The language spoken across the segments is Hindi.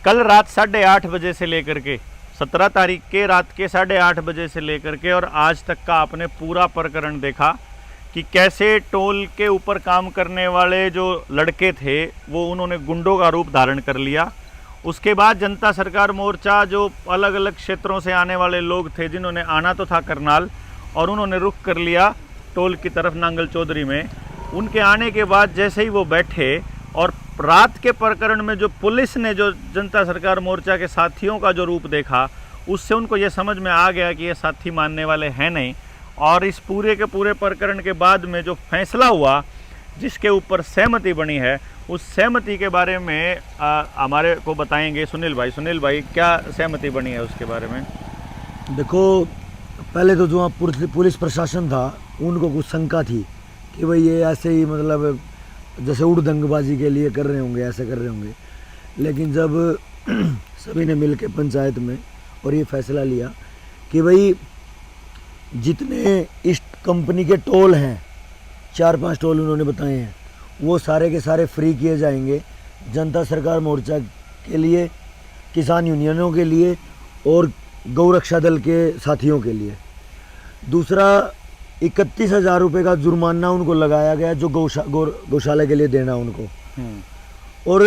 कल रात 8:30 बजे से लेकर के 17 तारीख के रात के 8:30 बजे से लेकर के और आज तक का आपने पूरा प्रकरण देखा कि कैसे टोल के ऊपर काम करने वाले जो लड़के थे वो उन्होंने गुंडों का रूप धारण कर लिया। उसके बाद जनता सरकार मोर्चा जो अलग अलग क्षेत्रों से आने वाले लोग थे, जिन्होंने आना तो था करनाल और उन्होंने रुख कर लिया टोल की तरफ नांगल चौधरी में। उनके आने के बाद जैसे ही वो बैठे और रात के प्रकरण में जो पुलिस ने जो जनता सरकार मोर्चा के साथियों का जो रूप देखा, उससे उनको ये समझ में आ गया कि ये साथी मानने वाले हैं नहीं। और इस पूरे के पूरे प्रकरण के बाद में जो फैसला हुआ, जिसके ऊपर सहमति बनी है, उस सहमति के बारे में हमारे को बताएंगे सुनील भाई। सुनील भाई, क्या सहमति बनी है उसके बारे में? देखो, पहले तो जो पुलिस प्रशासन था उनको कुछ शंका थी कि भाई ये ऐसे ही मतलब जैसे उड़दंगबाजी के लिए कर रहे होंगे, ऐसे कर रहे होंगे। लेकिन जब सभी ने मिल के पंचायत में और ये फैसला लिया कि भाई जितने इस कंपनी के टोल हैं, 4-5 टोल उन्होंने बताए हैं, वो सारे के सारे फ्री किए जाएंगे जनता सरकार मोर्चा के लिए, किसान यूनियनों के लिए और गौरक्षा दल के साथियों के लिए। दूसरा, 31,000 रुपये का जुर्माना उनको लगाया गया जो गौशाला के लिए देना उनको। और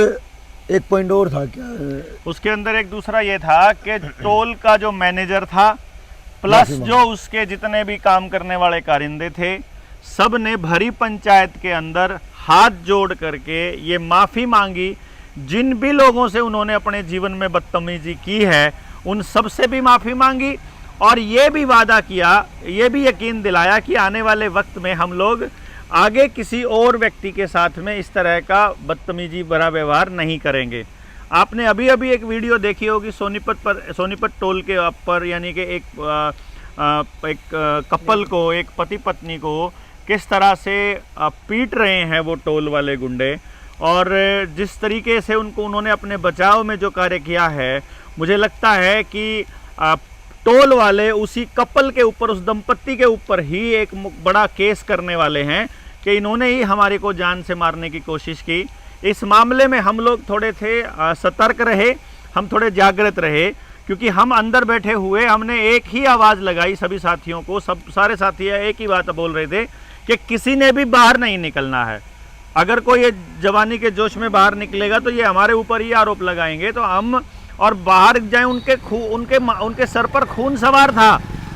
एक पॉइंट और था क्या उसके अंदर, एक दूसरा ये था कि टोल का जो मैनेजर था प्लस जो उसके जितने भी काम करने वाले कारिंदे थे, सब ने भरी पंचायत के अंदर हाथ जोड़ करके ये माफ़ी मांगी। जिन भी लोगों से उन्होंने अपने जीवन में बदतमीजी की है उन सब से भी माफ़ी मांगी और ये भी वादा किया, ये भी यकीन दिलाया कि आने वाले वक्त में हम लोग आगे किसी और व्यक्ति के साथ में इस तरह का बदतमीजी भरा व्यवहार नहीं करेंगे। आपने अभी अभी एक वीडियो देखी होगी सोनीपत टोल के ऊपर, यानी कि एक कपल को, एक पति पत्नी को किस तरह से पीट रहे हैं वो टोल वाले गुंडे, और जिस तरीके से उन्होंने अपने बचाव में जो कार्य किया है, मुझे लगता है कि टोल वाले उसी कपल के ऊपर, उस दंपत्ति के ऊपर ही एक बड़ा केस करने वाले हैं कि इन्होंने ही हमारे को जान से मारने की कोशिश की। इस मामले में हम लोग थोड़े थे सतर्क रहे, हम थोड़े जागृत रहे, क्योंकि हम अंदर बैठे हुए हमने एक ही आवाज़ लगाई सभी साथियों को। सारे साथी एक ही बात बोल रहे थे कि किसी ने भी बाहर नहीं निकलना है। अगर कोई ये जवानी के जोश में बाहर निकलेगा तो ये हमारे ऊपर ही आरोप लगाएंगे, तो हम और बाहर जाए। उनके सर पर खून सवार था।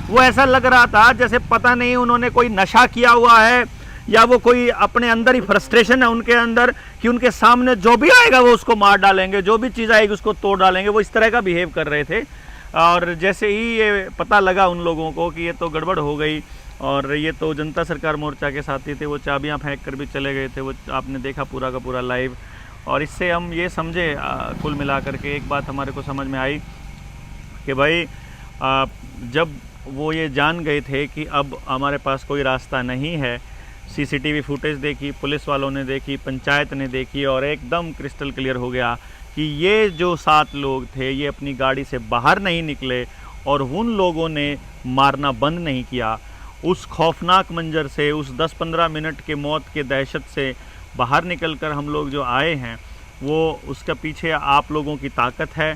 वो ऐसा लग रहा था जैसे पता नहीं उन्होंने कोई नशा किया हुआ है या वो कोई अपने अंदर ही फ्रस्ट्रेशन है उनके अंदर कि उनके सामने जो भी आएगा वो उसको मार डालेंगे, जो भी चीज़ आएगी उसको तोड़ डालेंगे। वो इस तरह का बिहेव कर रहे थे। और जैसे ही ये पता लगा उन लोगों को कि ये तो गड़बड़ हो गई और ये तो जनता सरकार मोर्चा के साथी थे, वो चाबियां फेंक कर भी चले गए थे। वो आपने देखा पूरा का पूरा लाइव। और इससे हम ये समझे, कुल मिलाकर के एक बात हमारे को समझ में आई कि भाई जब वो ये जान गए थे कि अब हमारे पास कोई रास्ता नहीं है, सीसीटीवी फुटेज देखी, पुलिस वालों ने देखी, पंचायत ने देखी और एकदम क्रिस्टल क्लियर हो गया कि ये जो 7 लोग थे ये अपनी गाड़ी से बाहर नहीं निकले और उन लोगों ने मारना बंद नहीं किया। उस खौफनाक मंजर से, उस 10-15 मिनट के मौत के दहशत से बाहर निकलकर हम लोग जो आए हैं, वो उसके पीछे आप लोगों की ताकत है।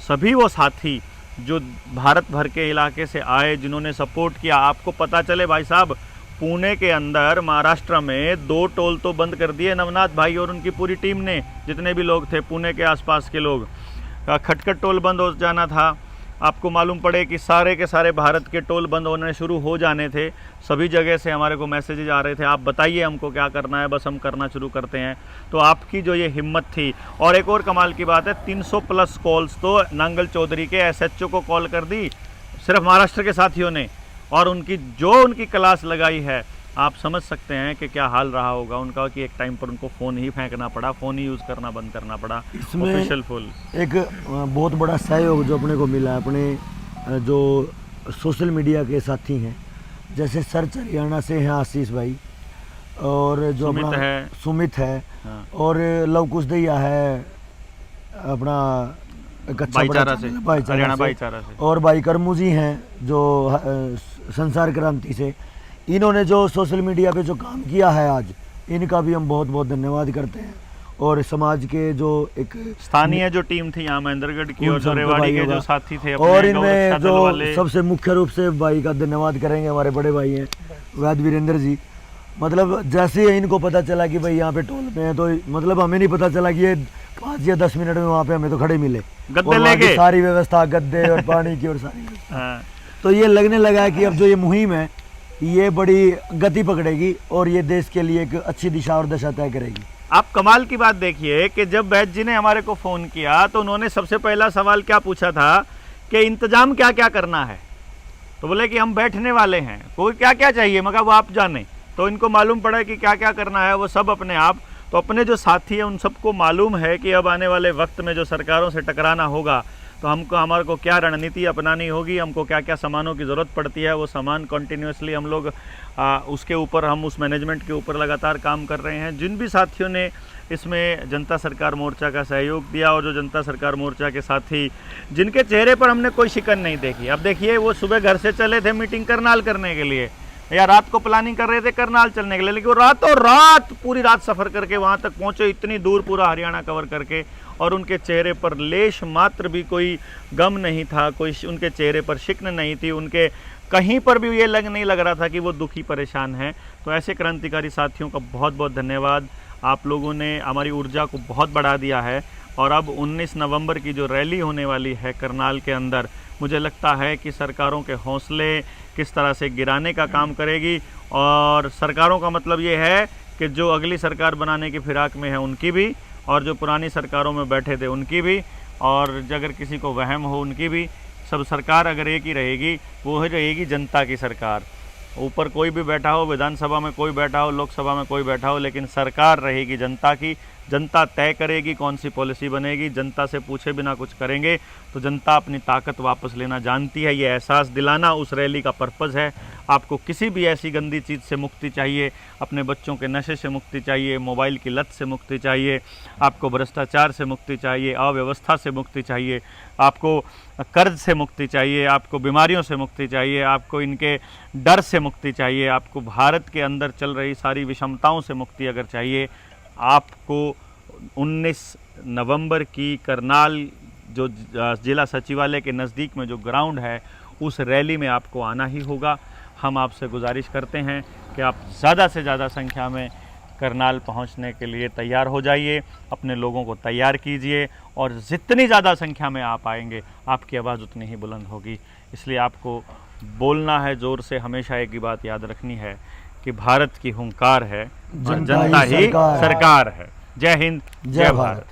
सभी वो साथी जो भारत भर के इलाके से आए, जिन्होंने सपोर्ट किया। आपको पता चले भाई साहब, पुणे के अंदर महाराष्ट्र में 2 टोल तो बंद कर दिए नवनाथ भाई और उनकी पूरी टीम ने, जितने भी लोग थे पुणे के आसपास के लोग। खटखट टोल बंद हो जाना था। आपको मालूम पड़े कि सारे के सारे भारत के टोल बंद होने शुरू हो जाने थे। सभी जगह से हमारे को मैसेजेज आ रहे थे, आप बताइए हमको क्या करना है, बस हम करना शुरू करते हैं। तो आपकी जो ये हिम्मत थी। और एक और कमाल की बात है, 300+ कॉल्स तो नांगल चौधरी के SHO को कॉल कर दी सिर्फ महाराष्ट्र के साथियों ने, और उनकी क्लास लगाई है। आप समझ सकते हैं कि क्या हाल रहा होगा उनका, कि एक टाइम पर उनको फ़ोन ही फेंकना पड़ा, फ़ोन ही यूज़ करना बंद करना पड़ा। इसमें ऑफिशियल फुल एक बहुत बड़ा सहयोग जो अपने को मिला, अपने जो सोशल मीडिया के साथी हैं, जैसे सर्च हरियाणा से हैं आशीष भाई, और जो सुमित है हाँ। और लव कुश दैया है अपना भाईचारा से, हरियाणा भाईचारा से, और भाई करमू जी हैं जो संसार क्रांति से। इन्होंने जो सोशल मीडिया पे जो काम किया है आज, इनका भी हम बहुत बहुत धन्यवाद करते हैं। और समाज के जो एक स्थानीय जो टीम थी यहाँ महेंद्रगढ़ की उन और जो सबको रेवाड़ी भाई के होगा। जो साथी थे अपने और गौ इनमें रक्षा दल जो वाले, सबसे मुख्य रूप से भाई का धन्यवाद करेंगे हमारे बड़े भाई हैं वैद वीरेंद्र जी। मतलब जैसे ही इनको पता चला कि भाई यहाँ पे टोल पे है, तो मतलब हमें नहीं पता चला कि ये 5 या 10 मिनट में वहाँ पे हमें तो खड़े मिले, गद्दे और वहाँ की लेके। सारी व्यवस्था, गद्दे और पानी की और सारी व्यवस्था। हाँ, तो ये लगने लगा कि अब जो ये मुहिम है ये बड़ी गति पकड़ेगी और ये देश के लिए एक अच्छी दिशा और दशा तय करेगी। आप कमाल की बात देखिए कि जब वैद जी ने हमारे को फ़ोन किया तो उन्होंने सबसे पहला सवाल क्या पूछा था कि इंतजाम क्या क्या करना है। तो बोले कि हम बैठने वाले हैं, कोई क्या क्या चाहिए, मगर वो आप जाने। तो इनको मालूम पड़ा कि क्या क्या करना है, वो सब अपने आप। तो अपने जो साथी हैं उन सबको मालूम है कि अब आने वाले वक्त में जो सरकारों से टकराना होगा तो हमारे को क्या रणनीति अपनानी होगी, हमको क्या क्या सामानों की ज़रूरत पड़ती है, वो सामान कॉन्टीन्यूसली हम लोग उसके ऊपर, हम उस मैनेजमेंट के ऊपर लगातार काम कर रहे हैं। जिन भी साथियों ने इसमें जनता सरकार मोर्चा का सहयोग दिया और जो जनता सरकार मोर्चा के साथी जिनके चेहरे पर हमने कोई शिकन नहीं देखी। अब देखिए, वो सुबह घर से चले थे मीटिंग करनाल करने के लिए, या रात को प्लानिंग कर रहे थे करनाल चलने के लिए, लेकिन वो रातों रात पूरी रात सफ़र करके वहाँ तक पहुँचे, इतनी दूर पूरा हरियाणा कवर करके, और उनके चेहरे पर लेश मात्र भी कोई गम नहीं था, कोई उनके चेहरे पर शिकन नहीं थी, उनके कहीं पर भी ये नहीं लग रहा था कि वो दुखी परेशान हैं। तो ऐसे क्रांतिकारी साथियों का बहुत बहुत धन्यवाद। आप लोगों ने हमारी ऊर्जा को बहुत बढ़ा दिया है। और अब 19 नवंबर की जो रैली होने वाली है करनाल के अंदर, मुझे लगता है कि सरकारों के हौसले किस तरह से गिराने का काम करेगी। और सरकारों का मतलब ये है कि जो अगली सरकार बनाने की फिराक में है उनकी भी, और जो पुरानी सरकारों में बैठे थे उनकी भी, और अगर किसी को वहम हो उनकी भी। सब सरकार अगर एक ही रहेगी, वो ही रहेगी जनता की सरकार। ऊपर कोई भी बैठा हो, विधानसभा में कोई बैठा हो, लोकसभा में कोई बैठा हो, लेकिन सरकार रहेगी जनता की। जनता तय करेगी कौन सी पॉलिसी बनेगी। जनता से पूछे बिना कुछ करेंगे तो जनता अपनी ताकत वापस लेना जानती है। ये एहसास दिलाना उस रैली का पर्पज़ है। आपको किसी भी ऐसी गंदी चीज़ से मुक्ति चाहिए, अपने बच्चों के नशे से मुक्ति चाहिए, मोबाइल की लत से मुक्ति चाहिए, आपको भ्रष्टाचार से मुक्ति चाहिए, अव्यवस्था से मुक्ति चाहिए, आपको कर्ज से मुक्ति चाहिए, आपको बीमारियों से मुक्ति चाहिए, आपको इनके डर से मुक्ति चाहिए, आपको भारत के अंदर चल रही सारी विषमताओं से मुक्ति अगर चाहिए, आपको 19 नवंबर की करनाल जो जिला सचिवालय के नज़दीक में जो ग्राउंड है, उस रैली में आपको आना ही होगा। हम आपसे गुजारिश करते हैं कि आप ज़्यादा से ज़्यादा संख्या में करनाल पहुंचने के लिए तैयार हो जाइए, अपने लोगों को तैयार कीजिए, और जितनी ज़्यादा संख्या में आप आएंगे आपकी आवाज़ उतनी ही बुलंद होगी। इसलिए आपको बोलना है ज़ोर से। हमेशा एक ही बात याद रखनी है कि भारत की हुंकार है और जनता ही सरकार है। जय हिंद, जय भारत।